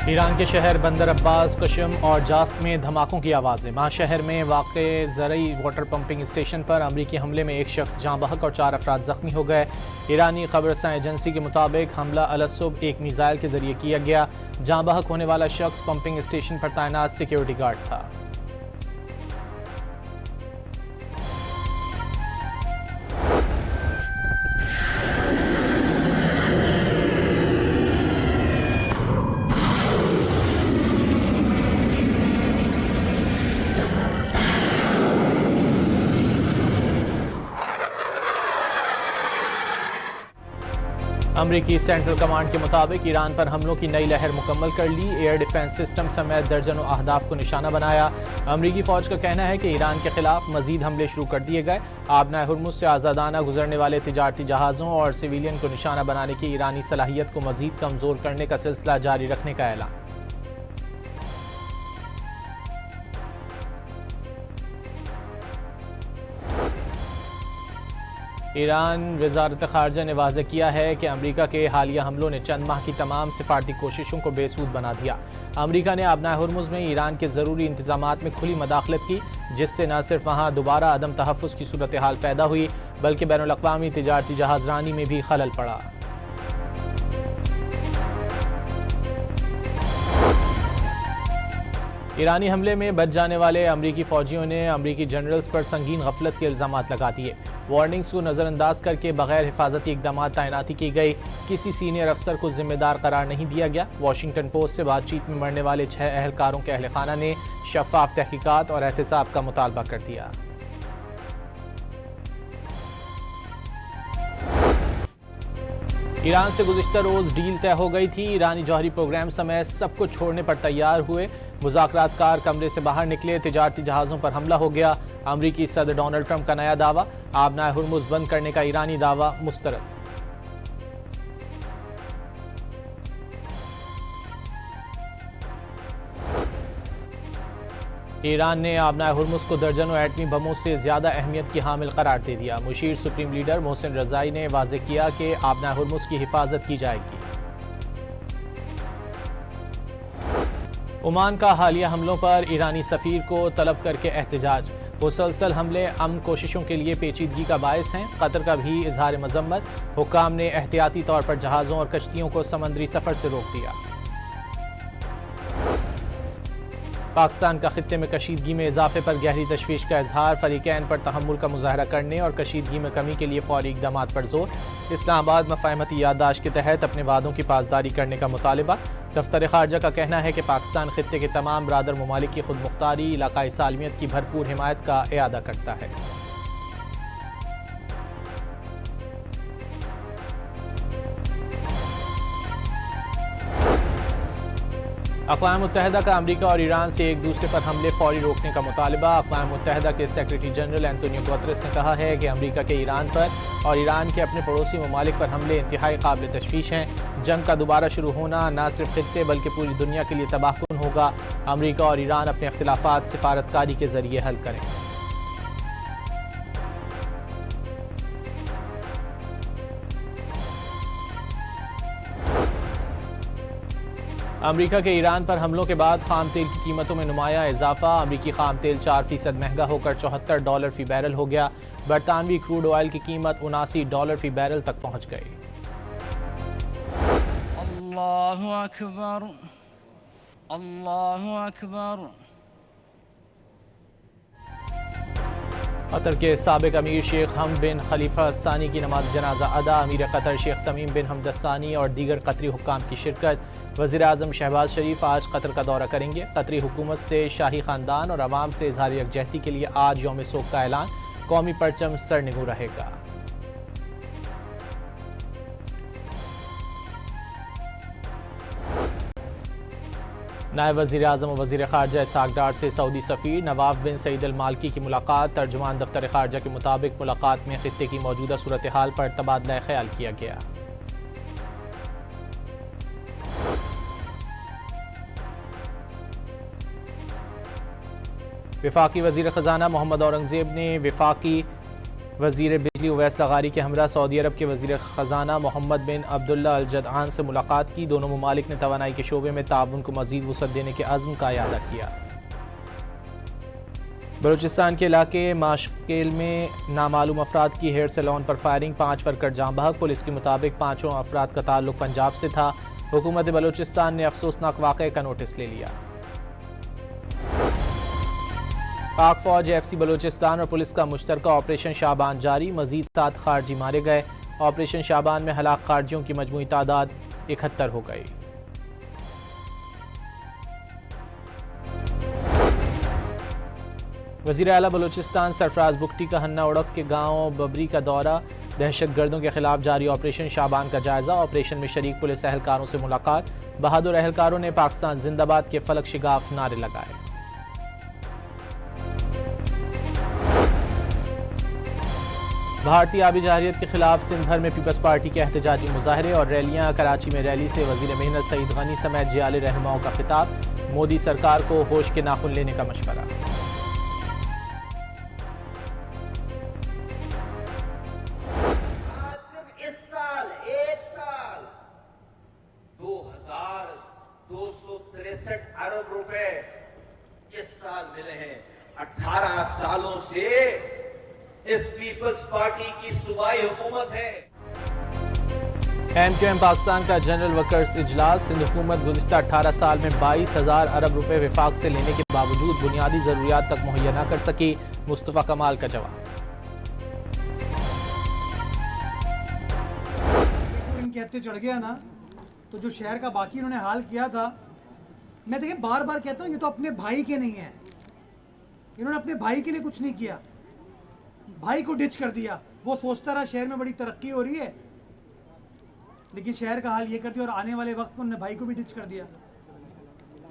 Iran के शहर बंदर अब्बास, कशम और जास्क में धमाकों की आवाज़ें। माह शहर में वाक़े ज़रई वाटर पंपिंग स्टेशन पर अमरीकी हमले में एक शख्स जाँ बहक और 4 अफराद ज़ख्मी हो गए। ईरानी खबरसां एजेंसी के मुताबिक हमला अलसुब एक मिसाइल के जरिए किया गया। जाँ बहक होने वाला शख्स पंपिंग स्टेशन पर तैनात सिक्योरिटी गार्ड था। अमरीकी सेंट्रल कमांड के मुताबिक ईरान पर हमलों की नई लहर मुकम्मल कर ली। एयर डिफेंस सिस्टम समेत दर्जनों अहदाफ को निशाना बनाया। अमरीकी फौज का कहना है कि ईरान के खिलाफ मजीद हमले शुरू कर दिए गए। आबनाए हुर्मुज से आज़ादाना गुजरने वाले तिजारती जहाज़ों और सिविलियन को निशाना बनाने की ईरानी सलाहियत को मजीद कमज़ोर करने का सिलसिला जारी रखने का ऐलान। ईरान वज़ारत ख़ारजा ने वाज़ेह किया है कि अमरीका के हालिया हमलों ने चंद माह की तमाम सिफारती कोशिशों को बेसूद बना दिया। अमरीका ने आबनाए हुर्मुज़ में ईरान के ज़रूरी इंतज़ामात में खुली मदाखलत की, जिससे न सिर्फ वहाँ दोबारा अदम तहफ़्फ़ुज़ की सूरत हाल पैदा हुई, बल्कि बैनुल-अक़वामी तिजारती जहाज़रानी में भी खलल पड़ा। ईरानी हमले में बच जाने वाले अमरीकी फ़ौजियों ने अमरीकी जनरल्स पर संगीन गफलत के इल्ज़ामात लगा दिए। वार्निंग्स को नज़रअंदाज करके बगैर हिफाजती इक़दाम तैनाती की गई। किसी सीनियर अफसर को जिम्मेदार करार नहीं दिया गया। वाशिंगटन पोस्ट से बातचीत में मरने वाले 6 अहलकारों के अहल खाना ने शफ़ाफ तहकीकात और एहतसाब का मुतालबा कर दिया। ईरान से गुज़िश्ता रोज़ डील तय हो गई थी। ईरानी जौहरी प्रोग्राम समेत सब कुछ छोड़ने पर तैयार हुए। मुज़ाकरातकार कमरे से बाहर निकले। तिजारती जहाज़ों पर हमला हो गया। अमरीकी सदर डोनाल्ड ट्रंप का नया दावा। आबनाए हुर्मुज़ बंद करने का ईरानी दावा मुस्तरद। ईरान ने आबनाए हुर्मुज़ को दर्जनों एटमी बमों से ज़्यादा अहमियत की हामिल करार दे दिया। मुशीर सुप्रीम लीडर मोहसिन रज़ाई ने वाज़ेह किया कि आबनाए हुर्मुज़ की हिफाजत की जाएगी। ओमान का हालिया हमलों पर ईरानी सफ़ीर को तलब करके एहतजाज। मुसलसल हमले अमन कोशिशों के लिए पेचीदगी का बायस हैं। कतर का भी इजहार मजम्मत। हुक्काम ने एहतियाती तौर पर जहाज़ों और कश्तियों को समंदरी सफ़र से रोक दिया। पाकिस्तान का खित्ते में कशीदगी में इजाफे पर गहरी तशवीश का इजहार। फरीकैन पर तहम्मुल का मुजाहरा करने और कशीदगी में कमी के लिए फौरी इक़दामात पर जोर। इस्लामाबाद मफ़ाहमती याददाश्त के तहत अपने वादों की पासदारी करने का मुतालिबा। दफ्तर ख़ारजा का कहना है कि पाकिस्तान खित्ते के तमाम बरादर ममालिक की खुद मुख्तारी, इलाकाई सालमियत की भरपूर हिमायत का इरादा करता है। अक़वाम मुत्तहिदा का अमरीका और ईरान से एक दूसरे पर हमले फौरी रोकने का मुतालबा। अक़वाम मुत्तहिदा के सेक्रेटरी जनरल एंटोनियो गुतरेस ने कहा है कि अमरीका के ईरान पर और ईरान के अपने पड़ोसी ममालिक पर हमले इंतहाई काबिल तशवीश हैं। जंग का दोबारा शुरू होना न सिर्फ खित्ते बल्कि पूरी दुनिया के लिए तबाहकुन होगा। अमरीका और ईरान अपने इख्तिलाफात सिफारतकारी के जरिए हल करें। अमरीका के ईरान पर हमलों के बाद खाम तेल की कीमतों में नुमाया इजाफा। अमरीकी खाम तेल 4% महंगा होकर $74 फी बैरल हो गया। बरतानवी क्रूड ऑयल की कीमत $79 फी बैरल तक पहुंच गई। अल्लाहु अकबर, अल्लाहु अकबर। कतर के साबिक अमीर शेख हमद बिन खलीफा सानी की नमाज जनाजा अदा। अमीर कतर शेख तमीम बिन हमद सानी और दीगर कतरी हुक्काम की शिरकत। वज़ीर आज़म शहबाज शरीफ आज कतर का दौरा करेंगे। कतरी हुकूमत से शाही खानदान और अवाम से इजहार यकजहती के लिए आज यौम सोग का ऐलान। कौमी परचम सरनिगू रहेगा। नायब वज़ीर आज़म और वज़ीर ख़ारजा इसहाक़ डार से सऊदी सफ़ीर नवाफ बिन सईद अल मालकी की मुलाकात। तर्जुमान दफ्तर ख़ारजा के मुताबिक मुलाकात में खित्ते की मौजूदा सूरत हाल पर तबादला ख्याल किया गया। वफाकी वज़ीर ख़ज़ाना मोहम्मद औरंगज़ेब ने वफाकी वज़ीर बिजली उवैस लगारी के हमरा सऊदी अरब के वज़ीर ख़जाना मोहम्मद बिन अब्दुल्ला अल जदआन से मुलाकात की। दोनों ममालिक ने तवानाई के शोबे में ताउन को मज़ीद वुसअत देने के अज़्म का इयादा किया। बलूचिस्तान के इलाके माशकेल में नामालूम अफराद की हेयर सैलून पर फायरिंग, 5 वर्कर जाँ बहक। पुलिस के मुताबिक 5 अफराद का ताल्लुक पंजाब से था। हुकूमत बलूचिस्तान ने अफसोसनाक वाक़े का नोटिस ले लिया। पाक फौज, एफसी बलूचिस्तान और पुलिस का मुश्तरका ऑपरेशन शाबान जारी। मजीद 7 खारजी मारे गए। ऑपरेशन शाबान में हलाक खारजियों की मजमूई तादाद 71 हो गई। वज़ीर आला बलूचिस्तान सरफराज बुख्ती का हन्ना उड़क के गांव बबरी का दौरा। दहशतगर्दों के खिलाफ जारी ऑपरेशन शाबान का जायजा। ऑपरेशन में शरीक पुलिस एहलकारों से मुलाकात। बहादुर एहलकारों ने पाकिस्तान जिंदाबाद के फलक शिगाफ नारे लगाए। भारतीय आबी जहरियत के खिलाफ सिंध भर में पीपल्स पार्टी के एहतजाजी मुजाहरे और रैलियां। कराची में रैली से वजीर मेहनत सईद गनी समेत जियाले रहनुमाओं का खिताब। मोदी सरकार को होश के नाखून लेने का मशवरा। इस साल 2263 अरब रुपए इस साल मिले हैं। 18 सालों से इस पीपल्स पार्टी की सूबाई हुकूमत है। एमक्यूएम पाकिस्तान का जनरल वर्कर्स इजलास। सिंध हुकूमत गुज़िश्ता 18 साल में 22,000 अरब रुपए विफाक से लेने के बावजूद बुनियादी जरूरियात तक मुहैया न कर सकी। मुस्तफा कमाल का जवाब। इनके हत्थे चढ़ गया ना, तो जो शहर का बाकी इन्होंने हाल किया था, मैं देखिए बार बार कहता हूँ ये तो अपने भाई के नहीं है। इन्होंने अपने भाई के लिए कुछ नहीं किया, भाई को डिच कर दिया। वो सोचता रहा शहर में बड़ी तरक्की हो रही है, लेकिन शहर का हाल ये कर दिया और आने वाले वक्त में उन्होंने भाई को भी डिच कर दिया।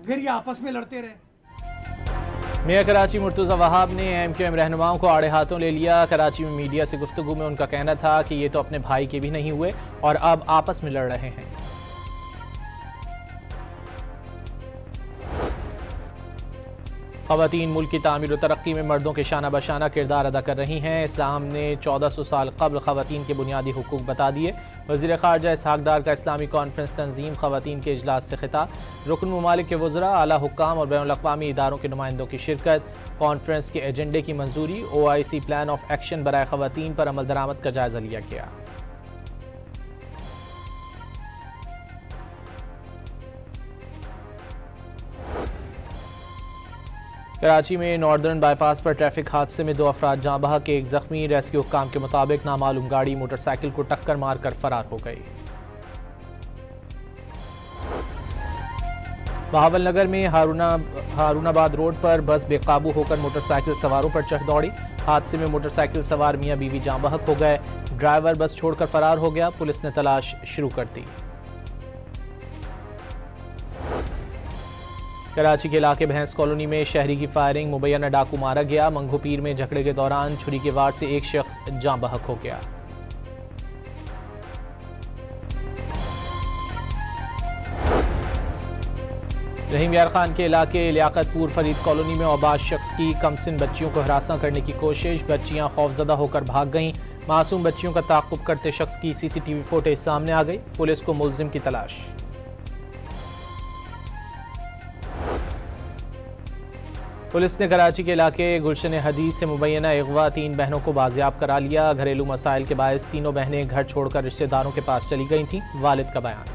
फिर ये आपस में लड़ते रहे। मेयर कराची मुर्तज़ा वहाब ने एमक्यूएम रहनुमाओं को आड़े हाथों ले लिया। कराची में मीडिया से गुफ्तगू में उनका कहना था कि ये तो अपने भाई के भी नहीं हुए और अब आपस में लड़ रहे हैं। ख़वातीन मुल्क की तामीर और तरक्की में मर्दों के शाना बशाना किरदार अदा कर रही हैं। इस्लाम ने 1400 साल कबल ख़वातीन के बुनियादी हुकूक बता दिए। वज़ीर ख़ारजा इसहाक़ डार का इस्लामी कॉन्फ्रेंस तंजीम ख़वातीन के इजलास से खिताब। रुकन ममालिक के वज़रा, आला हुक्काम और बैनुल अक़वामी इदारों के नुमाइंदों की शिरकत। कॉन्फ्रेंस के एजेंडे की मंजूरी। OIC प्लान ऑफ एक्शन बराए ख़वातीन पर अमल दरामद का जायज़ा लिया गया। कराची में नॉर्दर्न बाईपास पर ट्रैफिक हादसे में 2 अफराद जाँ बहक, 1 जख्मी। रेस्क्यू हुक्काम के मुताबिक नामालूम गाड़ी मोटरसाइकिल को टक्कर मारकर फरार हो गई। बहावलनगर में हारूनाबाद रोड पर बस बेकाबू होकर मोटरसाइकिल सवारों पर चढ़ दौड़ी। हादसे में मोटरसाइकिल सवार मियां बीवी जाँ बहक हो गए। ड्राइवर बस छोड़कर फरार हो गया। पुलिस ने तलाश शुरू कर दी। कराची के इलाके भैंस कॉलोनी में शहरी की फायरिंग, मुबैना डाकू मारा गया। मंगू पीर में झगड़े के दौरान छुरी के वार से एक शख्स जाँ बहक हो गया। रहीम यार खान के इलाके लियाकतपुर फरीद कॉलोनी में औबाज शख्स की कमसिन बच्चियों को हरासा करने की कोशिश। बच्चियां खौफजदा होकर भाग गईं। मासूम बच्चियों का ताक़ुब करते शख्स की CCTV फुटेज सामने आ गई। पुलिस को मुलजिम की तलाश। पुलिस ने कराची के इलाके गुलशन हदीद से मुबैना अगवा 3 बहनों को बाजियाब करा लिया। घरेलू मसाइल के बायस तीनों बहनें घर छोड़कर रिश्तेदारों के पास चली गई थीं। वालिद का बयान।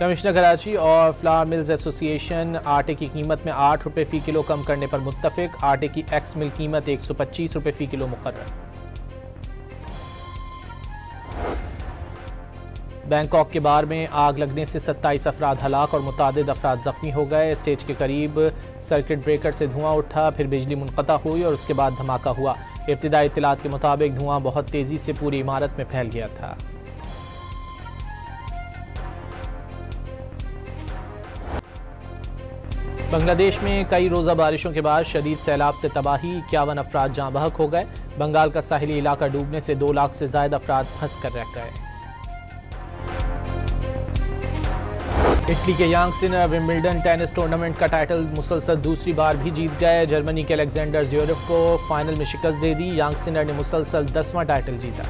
कमिश्नर कराची और फ्लावर मिल्स एसोसिएशन आटे की कीमत में 8 रुपये फ़ी किलो कम करने पर मुत्तफिक। आटे की एक्स मिल कीमत 125 रुपये फ़ी किलो मुकर्रर। बैंकॉक के बार में आग लगने से 27 अफराद हलाक और मुतादिद अफराद जख्मी हो गए। स्टेज के करीब सर्किट ब्रेकर से धुआं उठा, फिर बिजली मुनक़ता हुई और उसके बाद धमाका हुआ। इब्तिदाई इत्तलात के मुताबिक धुआं बहुत तेज़ी से पूरी इमारत में फैल गया था। बांग्लादेश में कई रोज़ा बारिशों के बाद शदीद सैलाब से तबाही, 51 अफराद जाँ बहक हो गए। बंगाल का साहिली इलाका डूबने से 2 लाख से ज़ायद अफराद फंस कर रह गए। इटली के यांग सिनर विंबलडन टेनिस टूर्नामेंट का टाइटल मुसलसल दूसरी बार भी जीत गए। जर्मनी के अलेक्जेंडर ज़्वेरेव को फाइनल में शिकस्त दे दी। यांग सिनर ने मुसलसल 10वां टाइटल जीता।